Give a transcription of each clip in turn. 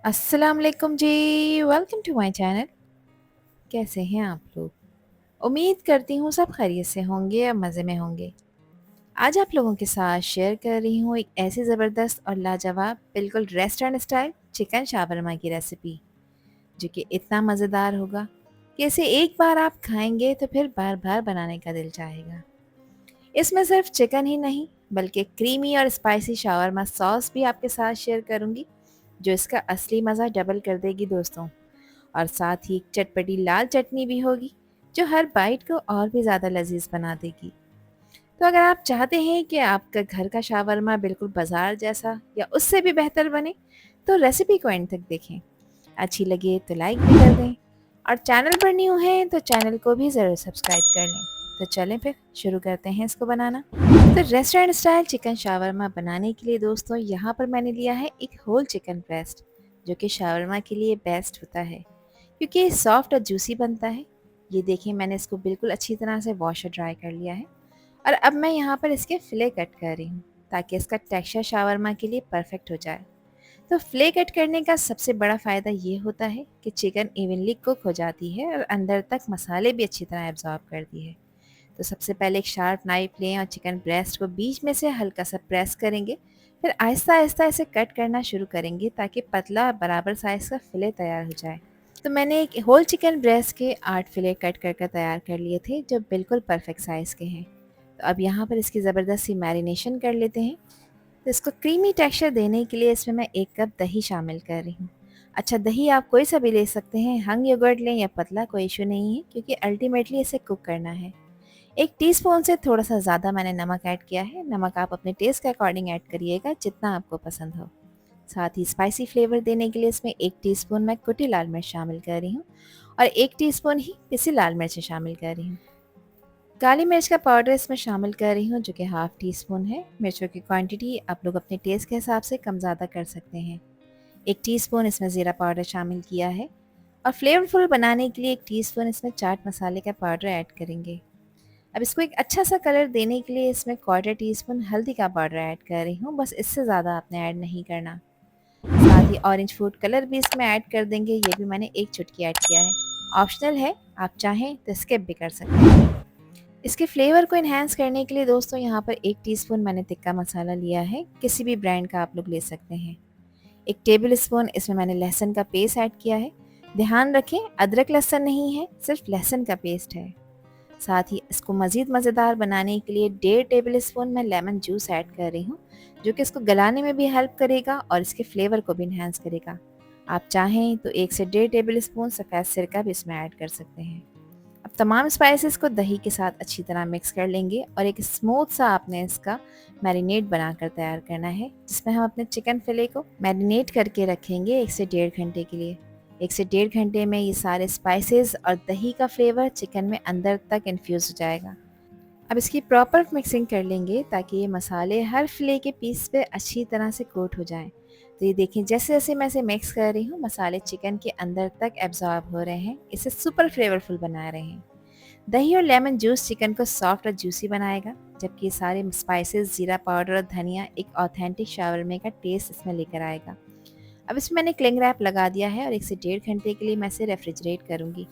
अस्सलाम वालेकुम जी। Welcome to my channel. कैसे हैं आप लोग? उम्मीद करती हूँ सब खैरियत से होंगे या मज़े में होंगे। आज आप लोगों के साथ शेयर कर रही हूँ एक ऐसी ज़बरदस्त और लाजवाब बिल्कुल रेस्टोरेंट स्टाइल चिकन शावरमा की रेसिपी, जो कि इतना मज़ेदार होगा कि इसे एक बार आप खाएंगे तो फिर बार बार बनाने का दिल चाहेगा। इसमें सिर्फ चिकन ही नहीं, बल्कि क्रीमी और स्पाइसी शावरमा सॉस भी आपके साथ शेयर करूँगी, जो इसका असली मज़ा डबल कर देगी दोस्तों। और साथ ही एक चटपटी लाल चटनी भी होगी, जो हर बाइट को और भी ज़्यादा लजीज बना देगी। तो अगर आप चाहते हैं कि आपका घर का शावरमा बिल्कुल बाजार जैसा या उससे भी बेहतर बने, तो रेसिपी को एंड तक देखें। अच्छी लगे तो लाइक भी कर दें, और चैनल पर न्यू हैं तो चैनल को भी ज़रूर सब्सक्राइब कर लें। तो चलें फिर शुरू करते हैं इसको बनाना। तो रेस्टोरेंट स्टाइल चिकन शावरमा बनाने के लिए दोस्तों यहाँ पर मैंने लिया है एक होल चिकन ब्रेस्ट, जो कि शावरमा के लिए बेस्ट होता है क्योंकि ये सॉफ्ट और जूसी बनता है। ये देखिए, मैंने इसको बिल्कुल अच्छी तरह से वॉश और ड्राई कर लिया है, और अब मैं यहाँ पर इसके फिले कट कर रही हूँ ताकि इसका टेक्सचर शावरमा के लिए परफेक्ट हो जाए। तो फ्ले कट करने का सबसे बड़ा फ़ायदा ये होता है कि चिकन इवनली कुक हो जाती है और अंदर तक मसाले भी अच्छी तरह एब्जॉर्ब करती है। तो सबसे पहले एक शार्प नाइफ लें और चिकन ब्रेस्ट को बीच में से हल्का सा प्रेस करेंगे। फिर आहिस्ता आहिस्ता इसे कट करना शुरू करेंगे ताकि पतला और बराबर साइज़ का फिले तैयार हो जाए। तो मैंने एक होल चिकन ब्रेस्ट के 8 फिले कट कर कर तैयार कर लिए थे, जो बिल्कुल परफेक्ट साइज़ के हैं। तो अब यहाँ पर इसकी ज़बरदस्त सी मैरिनेशन कर लेते हैं। तो इसको क्रीमी टेक्सचर देने के लिए इसमें मैं 1 कप दही शामिल कर रही हूँ। अच्छा, दही आप कोई सा भी ले सकते हैं, हंग योगर्ट लें या पतला, कोई इशू नहीं है क्योंकि अल्टीमेटली इसे कुक करना है। 1 टीस्पून से थोड़ा-सा ज़्यादा मैंने नमक ऐड किया है। नमक आप अपने टेस्ट के अकॉर्डिंग ऐड करिएगा, जितना आपको पसंद हो। साथ ही स्पाइसी फ्लेवर देने के लिए इसमें 1 टीस्पून मैं कुटी लाल मिर्च शामिल कर रही हूँ, और 1 टीस्पून ही पिसी लाल मिर्च शामिल कर रही हूँ। काली मिर्च का पाउडर इसमें शामिल कर रही हूँ, जो कि हाफ टी स्पून है। मिर्चों की क्वांटिटी आप लोग अपने टेस्ट के हिसाब से कम ज़्यादा कर सकते हैं। 1 टीस्पून इसमें ज़ीरा पाउडर शामिल किया है, और फ्लेवरफुल बनाने के लिए 1 टीस्पून इसमें चाट मसाले का पाउडर ऐड करेंगे। अब इसको एक अच्छा सा कलर देने के लिए इसमें क्वार्टर टी-स्पून हल्दी का पाउडर ऐड कर रही हूँ, बस इससे ज़्यादा आपने ऐड नहीं करना। साथ ही ऑरेंज फूड कलर भी इसमें ऐड कर देंगे, ये भी मैंने 1 चुटकी ऐड किया है। ऑप्शनल है, आप चाहें तो स्किप भी कर सकते हैं। इसके फ्लेवर को एनहांस करने के लिए दोस्तों यहाँ पर 1 टीस्पून मैंने तिक्का मसाला लिया है, किसी भी ब्रांड का आप लोग ले सकते हैं। 1 टेबल स्पून इसमें मैंने लहसुन का पेस्ट ऐड किया है। ध्यान रखें, अदरक लहसुन नहीं है, सिर्फ लहसुन का पेस्ट है। साथ ही इसको मज़ीद मज़ेदार बनाने के लिए 1.5 टेबल स्पून मैं लेमन जूस ऐड कर रही हूँ, जो कि इसको गलाने में भी हेल्प करेगा और इसके फ्लेवर को भी इन्हांस करेगा। आप चाहें तो 1 से 1.5 टेबल स्पून सफ़ेद सिरका भी इसमें ऐड कर सकते हैं। अब तमाम स्पाइसेस को दही के साथ अच्छी तरह मिक्स कर लेंगे, और एक स्मूथ सा आपने इसका मैरिनेट बनाकर तैयार करना है, जिसमें हम अपने चिकन फिले को मैरिनेट करके रखेंगे 1 से 1.5 घंटे के लिए। 1 से 1.5 घंटे में ये सारे स्पाइसेस और दही का फ्लेवर चिकन में अंदर तक इन्फ्यूज़ हो जाएगा। अब इसकी प्रॉपर मिक्सिंग कर लेंगे ताकि ये मसाले हर फिले के पीस पे अच्छी तरह से कोट हो जाएं। तो ये देखें, जैसे जैसे मैं इसे मिक्स कर रही हूँ, मसाले चिकन के अंदर तक एब्जॉर्ब हो रहे हैं, इसे सुपर फ्लेवरफुल बना रहे हैं। दही और लेमन जूस चिकन को सॉफ्ट और जूसी बनाएगा, जबकि ये सारे स्पाइसेस, जीरा पाउडर और धनिया एक ऑथेंटिक शावरमे का टेस्ट इसमें लेकर आएगा। अब इसमें मैंने क्लिंग रैप लगा दिया है, और 1 से 1.5 घंटे के लिए मैं इसे रेफ्रिजरेट करूँगी।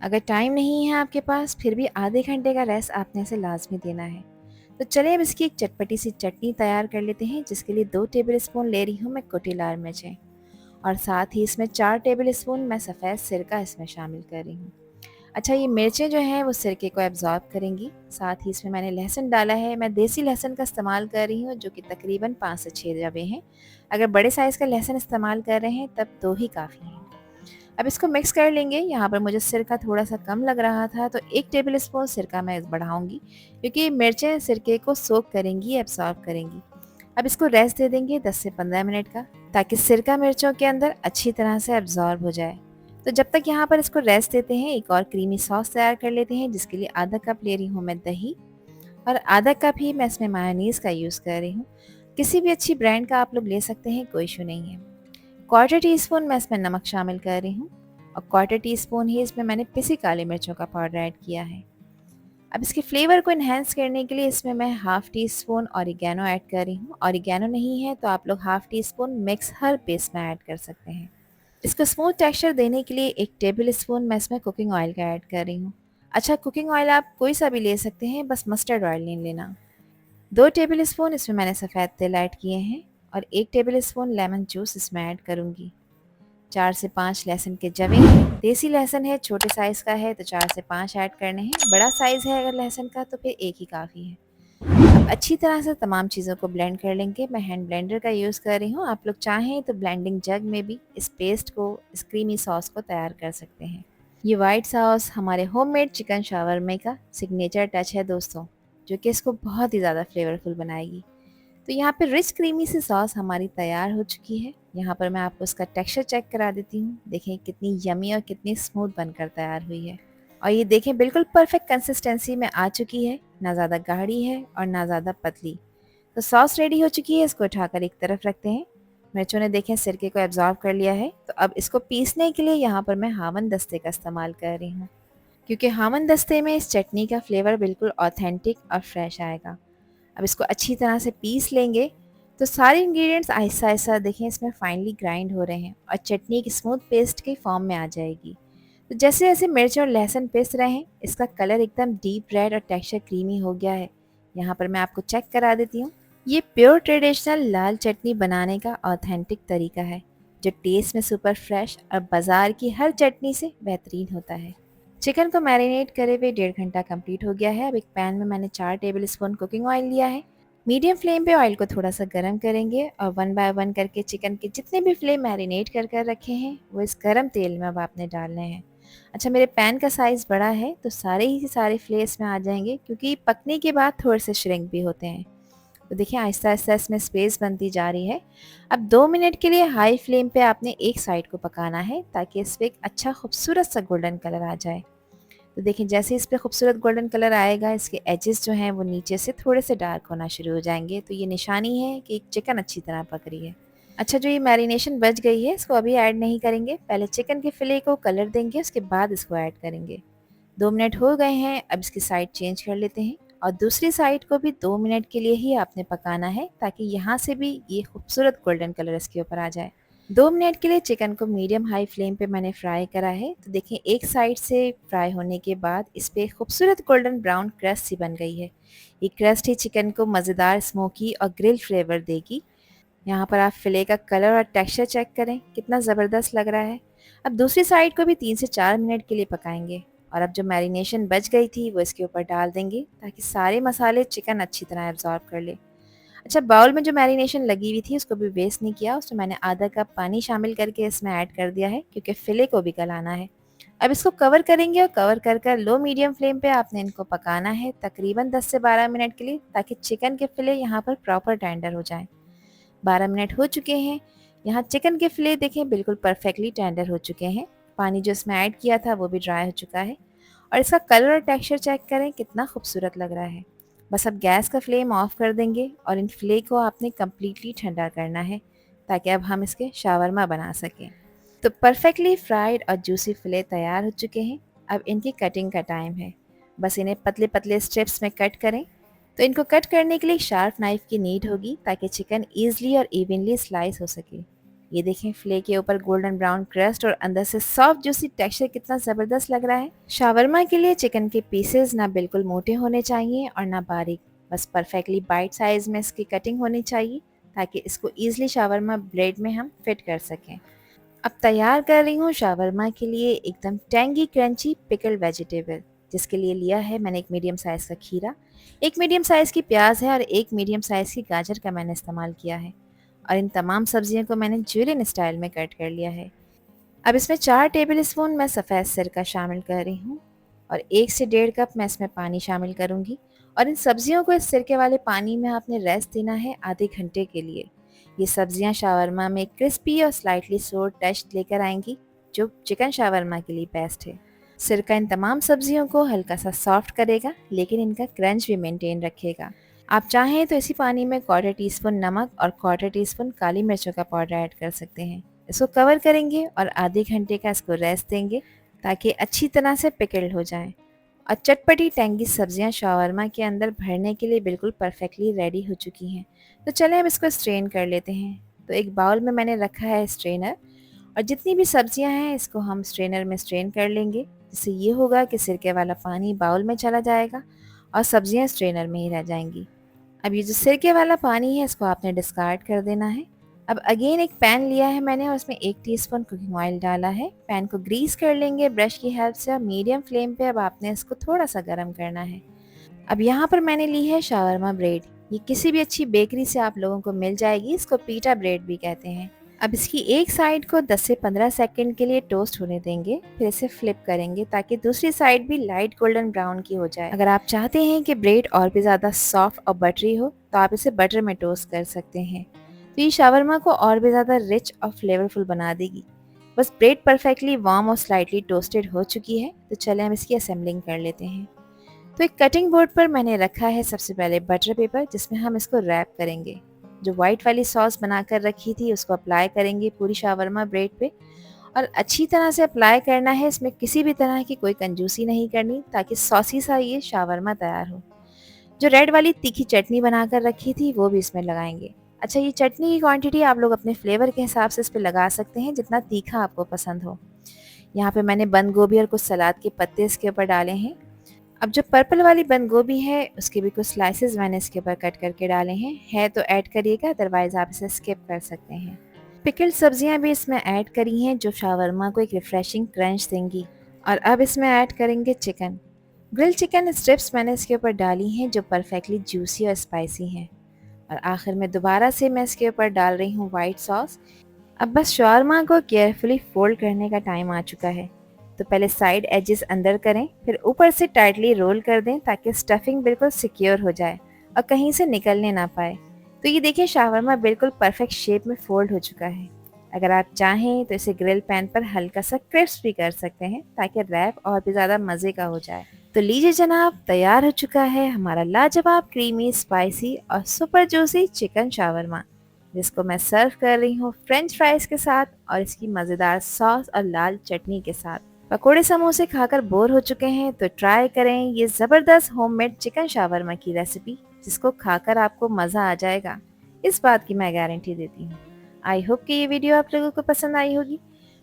अगर टाइम नहीं है आपके पास, फिर भी आधे घंटे का रेस्ट आपने इसे लाजमी देना है। तो चलिए अब इसकी एक चटपटी सी चटनी तैयार कर लेते हैं, जिसके लिए 2 टेबल स्पून ले रही हूँ मैं कुटी लाल मिर्चें, और साथ ही इसमें 4 टेबल स्पून मैं सफ़ेद सिरका इसमें शामिल कर रही हूँ। अच्छा, ये मिर्चें जो हैं वो सिरके को एब्जॉर्ब करेंगी। साथ ही इसमें मैंने लहसुन डाला है, मैं देसी लहसुन का इस्तेमाल कर रही हूँ, जो कि तकरीबन 5 से 6 जबे हैं। अगर बड़े साइज़ का लहसुन इस्तेमाल कर रहे हैं तब 2 ही काफ़ी हैं। अब इसको मिक्स कर लेंगे। यहाँ पर मुझे सिरका थोड़ा-सा कम लग रहा था, तो 1 टेबल स्पून सिरका मैं बढ़ाऊँगी, क्योंकि मिर्चें सिरके को सोक करेंगी, एब्सॉर्ब करेंगी। अब इसको रेस्ट दे देंगे 10 से 15 मिनट का, ताकि सिरका मिर्चों के अंदर अच्छी तरह से एब्सॉर्ब हो जाए। तो जब तक यहाँ पर इसको रेस्ट देते हैं, एक और क्रीमी सॉस तैयार कर लेते हैं, जिसके लिए आधा कप ले रही हूँ मैं दही, और आधा कप ही मैं इसमें मायोनीज़ का यूज़ कर रही हूँ। किसी भी अच्छी ब्रांड का आप लोग ले सकते हैं, कोई इशू नहीं है। क्वार्टर टी-स्पून मैं इसमें नमक शामिल कर रही हूँ, और क्वार्टर टी-स्पून ही इसमें मैंने पिसी काली मिर्चों का पाउडर ऐड किया है। अब इसके फ्लेवर को एनहांस करने के लिए इसमें मैं half tea spoon oregano add कर रही हूँ। ऑरिगैनो नहीं है तो आप लोग half tea spoon mix herb भी इसमें ऐड कर सकते हैं। इसको स्मूथ टेक्सचर देने के लिए 1 टेबल स्पून मैं इसमें कुकिंग ऑयल का ऐड कर रही हूँ। अच्छा, कुकिंग ऑयल आप कोई सा भी ले सकते हैं, बस मस्टर्ड ऑयल नहीं लेना। 2 टेबल स्पून इसमें मैंने सफ़ेद तिल ऐड किए हैं और 1 टेबल स्पून लेमन जूस इसमें ऐड करूँगी। 4 से 5 लहसुन के जवे हैं। देसी लहसुन है, छोटे साइज़ का है तो 4 से 5 ऐड करने हैं। बड़ा साइज़ है अगर लहसुन का तो फिर 1 ही काफ़ी है। अब अच्छी तरह से तमाम चीज़ों को ब्लेंड कर लेंगे। मैं हैंड ब्लेंडर का यूज़ कर रही हूँ। आप लोग चाहें तो ब्लेंडिंग जग में भी इस पेस्ट को, इस क्रीमी सॉस को तैयार कर सकते हैं। ये वाइट सॉस हमारे होममेड चिकन शावरमे का सिग्नेचर टच है दोस्तों, जो कि इसको बहुत ही ज़्यादा फ्लेवरफुल बनाएगी। तो यहाँ पे रिच क्रीमी सी सॉस हमारी तैयार हो चुकी है। यहाँ पर मैं आपको उसका टेक्सचर चेक करा देती हूँ। देखें कितनी यमी और कितनी स्मूथ बनकर तैयार हुई है। और ये देखें बिल्कुल परफेक्ट कंसिस्टेंसी में आ चुकी है, ना ज़्यादा गाढ़ी है और ना ज़्यादा पतली। तो सॉस रेडी हो चुकी है, इसको उठाकर एक तरफ रखते हैं। मिर्चों ने देखें सिरके को एब्जॉर्ब कर लिया है। तो अब इसको पीसने के लिए यहाँ पर मैं हावन दस्ते का इस्तेमाल कर रही हूँ, क्योंकि हावन दस्ते में इस चटनी का फ्लेवर बिल्कुल ऑथेंटिक और फ्रेश आएगा। अब इसको अच्छी तरह से पीस लेंगे। तो सारे इंग्रेडिएंट्स आहिस्ता आहिस्ता देखें इसमें फाइनली ग्राइंड हो रहे हैं और चटनी एक स्मूथ पेस्ट के फॉर्म में आ जाएगी। तो जैसे जैसे मिर्च और लहसुन पिस रहे हैं, इसका कलर एकदम डीप रेड और टेक्सचर क्रीमी हो गया है। यहाँ पर मैं आपको चेक करा देती हूँ। ये प्योर ट्रेडिशनल लाल चटनी बनाने का ऑथेंटिक तरीका है, जो टेस्ट में सुपर फ्रेश और बाज़ार की हर चटनी से बेहतरीन होता है। चिकन को मैरिनेट करे हुए 1.5 घंटा कंप्लीट हो गया है। अब एक पैन में मैंने 4 टेबल स्पून कुकिंग ऑयल लिया है। मीडियम फ्लेम पे ऑयल को थोड़ा सा गर्म करेंगे और 1 बाय 1 करके चिकन के जितने भी फ्लेम मैरिनेट कर कर रखे हैं वो इस गर्म तेल में अब आपने डालने हैं। अच्छा, मेरे पैन का साइज़ बड़ा है तो सारे ही सारे फ्लेस में आ जाएंगे, क्योंकि पकने के बाद थोड़े से श्रिंक भी होते हैं। तो देखिए आहिस्ता आहिस्ता इसमें स्पेस बनती जा रही है। अब 2 मिनट के लिए हाई फ्लेम पे आपने एक साइड को पकाना है, ताकि इस पर एक अच्छा खूबसूरत सा गोल्डन कलर आ जाए। तो देखिए जैसे इस पे खूबसूरत गोल्डन कलर आएगा, इसके एजेस जो हैं वो नीचे से थोड़े से डार्क होना शुरू हो जाएंगे। तो ये निशानी है कि चिकन अच्छी तरह पक रही है। अच्छा, जो ये मैरिनेशन बच गई है इसको अभी ऐड नहीं करेंगे, पहले चिकन के फिले को कलर देंगे, उसके बाद इसको ऐड करेंगे। 2 मिनट हो गए हैं, अब इसकी साइड चेंज कर लेते हैं और दूसरी साइड को भी 2 मिनट के लिए ही आपने पकाना है, ताकि यहाँ से भी ये खूबसूरत गोल्डन कलर इसके ऊपर आ जाए। 2 मिनट के लिए चिकन को मीडियम हाई फ्लेम पे मैंने फ्राई करा है। तो देखिए एक साइड से फ्राई होने के बाद इस पे खूबसूरत गोल्डन ब्राउन क्रस्ट सी बन गई है। ये क्रस्ट ही चिकन को मज़ेदार स्मोकी और ग्रिल फ्लेवर देगी। यहाँ पर आप फिले का कलर और टेक्सचर चेक करें, कितना ज़बरदस्त लग रहा है। अब दूसरी साइड को भी 3 से 4 मिनट के लिए पकाएंगे और अब जो मैरिनेशन बच गई थी वो इसके ऊपर डाल देंगे, ताकि सारे मसाले चिकन अच्छी तरह एब्जॉर्ब कर ले। अच्छा, बाउल में जो मैरिनेशन लगी हुई थी उसको भी वेस्ट नहीं किया, उसमें मैंने आधा कप पानी शामिल करके इसमें ऐड कर दिया है, क्योंकि फिले को भी गलाना है। अब इसको कवर करेंगे और कवर कर कर लो मीडियम फ्लेम पे आपने इनको पकाना है तकरीबन 10 से 12 मिनट के लिए, ताकि चिकन के फिले यहाँ पर प्रॉपर टेंडर हो जाएं। 12 मिनट हो चुके हैं। यहाँ चिकन के फिले देखें बिल्कुल परफेक्टली टेंडर हो चुके हैं। पानी जो इसमें ऐड किया था वो भी ड्राई हो चुका है और इसका कलर और टेक्सचर चेक करें, कितना खूबसूरत लग रहा है। बस अब गैस का फ्लेम ऑफ कर देंगे और इन फिले को आपने कम्प्लीटली ठंडा करना है, ताकि अब हम इसके शावरमा बना सकें। तो परफेक्टली फ्राइड और जूसी फिले तैयार हो चुके हैं। अब इनकी कटिंग का टाइम है। बस इन्हें पतले पतले स्ट्रिप्स में कट करें। तो इनको कट करने के लिए शार्प नाइफ की नीड होगी, ताकि चिकन ईजिली और इवनली स्लाइस हो सके। ये देखें फ्ले के ऊपर गोल्डन ब्राउन क्रस्ट और अंदर से सॉफ्ट जूसी टेक्सचर कितना ज़बरदस्त लग रहा है। शावरमा के लिए चिकन के पीसेस ना बिल्कुल मोटे होने चाहिए और ना बारीक, बस परफेक्टली बाइट साइज में इसकी कटिंग होनी चाहिए, ताकि इसको ईजिली शावरमा ब्रेड में हम फिट कर सकें। अब तैयार कर रही हूँ शावरमा के लिए एकदम टेंगी क्रंची पिकल वेजिटेबल, जिसके लिए लिया है मैंने एक मीडियम साइज़ का खीरा, एक मीडियम साइज़ की प्याज है और एक मीडियम साइज़ की गाजर का मैंने इस्तेमाल किया है। और इन तमाम सब्जियों को मैंने ज्यूलियन स्टाइल में कट कर लिया है। अब इसमें 4 टेबल स्पून मैं सफ़ेद सिरका शामिल कर रही हूँ और 1 से 1.5 कप मैं इसमें पानी शामिल करूँगी। और इन सब्जियों को इस सिरके वाले पानी में आपने रेस्ट देना है आधे घंटे के लिए। ये सब्जियां शावरमा में क्रिस्पी और स्लाइटली सोर टच लेकर आएंगी, जो चिकन शावरमा के लिए बेस्ट है। सिरका इन तमाम सब्जियों को हल्का सा सॉफ्ट करेगा, लेकिन इनका क्रंच भी मेंटेन रखेगा। आप चाहें तो इसी पानी में 1/4 टीस्पून नमक और 1/4 टीस्पून काली मिर्चों का पाउडर ऐड कर सकते हैं। इसको कवर करेंगे और आधे घंटे का इसको रेस्ट देंगे, ताकि अच्छी तरह से पिकल्ड हो जाएं। और चटपटी टेंगी सब्जियां शावरमा के अंदर भरने के लिए बिल्कुल परफेक्टली रेडी हो चुकी हैं। तो चलें अब इसको स्ट्रेन कर लेते हैं। तो एक बाउल में मैंने रखा है स्ट्रेनर और जितनी भी सब्जियां हैं इसको हम स्ट्रेनर में स्ट्रेन कर लेंगे, जिससे ये होगा कि सिरके वाला पानी बाउल में चला जाएगा और सब्जियां स्ट्रेनर में ही रह जाएंगी। अब ये जो सिरके वाला पानी है इसको आपने डिस्कार्ड कर देना है। अब अगेन एक पैन लिया है मैंने और उसमें 1 टीस्पून कुकिंग ऑयल डाला है। पैन को ग्रीस कर लेंगे ब्रश की हेल्प से और मीडियम फ्लेम पे अब आपने इसको थोड़ा सा गर्म करना है। अब यहाँ पर मैंने ली है शावरमा ब्रेड। ये किसी भी अच्छी बेकरी से आप लोगों को मिल जाएगी, इसको पीटा ब्रेड भी कहते हैं। अब इसकी एक साइड को 10 से 15 सेकंड के लिए टोस्ट होने देंगे, फिर इसे फ्लिप करेंगे ताकि दूसरी साइड भी लाइट गोल्डन ब्राउन की हो जाए। अगर आप चाहते हैं कि ब्रेड और भी ज़्यादा सॉफ्ट और बटरी हो तो आप इसे बटर में टोस्ट कर सकते हैं, तो ये शावरमा को और भी ज़्यादा रिच और फ्लेवरफुल बना देगी। बस ब्रेड परफेक्टली वार्म और स्लाइटली टोस्टेड हो चुकी है, तो चले हम इसकी असेंबलिंग कर लेते हैं। तो एक कटिंग बोर्ड पर मैंने रखा है सबसे पहले बटर पेपर, जिसमें हम इसको रैप करेंगे। जो वाइट वाली सॉस बनाकर रखी थी उसको अप्लाई करेंगे पूरी शावरमा ब्रेड पे और अच्छी तरह से अप्लाई करना है। इसमें किसी भी तरह की कोई कंजूसी नहीं करनी ताकि सॉसी सा ये शावरमा तैयार हो। जो रेड वाली तीखी चटनी बनाकर रखी थी वो भी इसमें लगाएंगे। अच्छा, ये चटनी की क्वांटिटी आप लोग अपने फ्लेवर के हिसाब से इस पर लगा सकते हैं, जितना तीखा आपको पसंद हो। यहाँ पे मैंने बंद गोभी और कुछ सलाद के पत्ते इसके ऊपर डाले हैं। अब जो पर्पल वाली बंद गोभी है उसके भी कुछ स्लाइसेस मैंने इसके ऊपर कट करके डाले हैं। है तो ऐड करिएगा, अदरवाइज आप इसे स्किप कर सकते हैं। पिकल्ड सब्जियां भी इसमें ऐड करी हैं जो शावरमा को एक रिफ्रेशिंग क्रंच देंगी। और अब इसमें ऐड करेंगे चिकन। ग्रिल चिकन स्ट्रिप्स मैंने इसके ऊपर डाली हैं जो परफेक्टली जूसी और स्पाइसी हैं। और आखिर में दोबारा से मैं इसके ऊपर डाल रही हूँ वाइट सॉस। अब बस शॉर्मा को केयरफुली फोल्ड करने का टाइम आ चुका है। तो पहले साइड एजेस अंदर करें, फिर ऊपर से टाइटली रोल कर दें ताकि स्टफिंग बिल्कुल सिक्योर हो जाए और कहीं से निकलने ना पाए। तो ये देखिए शावरमा बिल्कुल परफेक्ट शेप में फोल्ड हो चुका है। अगर आप चाहें तो इसे ग्रिल पैन पर हल्का सा क्रिस्प भी कर सकते हैं ताकि रैप और भी ज़्यादा मज़े का हो जाए। तो लीजिए जनाब, तैयार हो चुका है हमारा लाजवाब क्रीमी स्पाइसी और सुपर जूसी चिकन शावरमा, जिसको मैं सर्व कर रही हूँ फ्रेंच फ्राइज के साथ और इसकी मज़ेदार सॉस और लाल चटनी के साथ। पकोड़े समोसे खाकर बोर हो चुके हैं तो ट्राई करें ये ज़बरदस्त होममेड चिकन शावरमा की रेसिपी, जिसको खाकर आपको मज़ा आ जाएगा, इस बात की मैं गारंटी देती हूँ। आई होप कि ये वीडियो आप लोगों को पसंद आई होगी।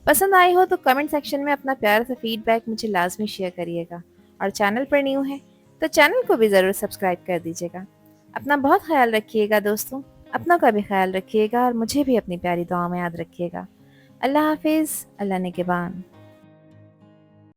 पसंद आई हो तो कमेंट सेक्शन में अपना प्यारा सा फीडबैक मुझे लाजमी शेयर करिएगा। और चैनल पर न्यू है तो चैनल को भी ज़रूर सब्सक्राइब कर दीजिएगा। अपना बहुत ख्याल रखिएगा दोस्तों, अपना का भी ख्याल रखिएगा और मुझे भी अपनी प्यारी दुआ में याद रखिएगा। अल्लाह हाफिज़, अल्लाह निगहबान।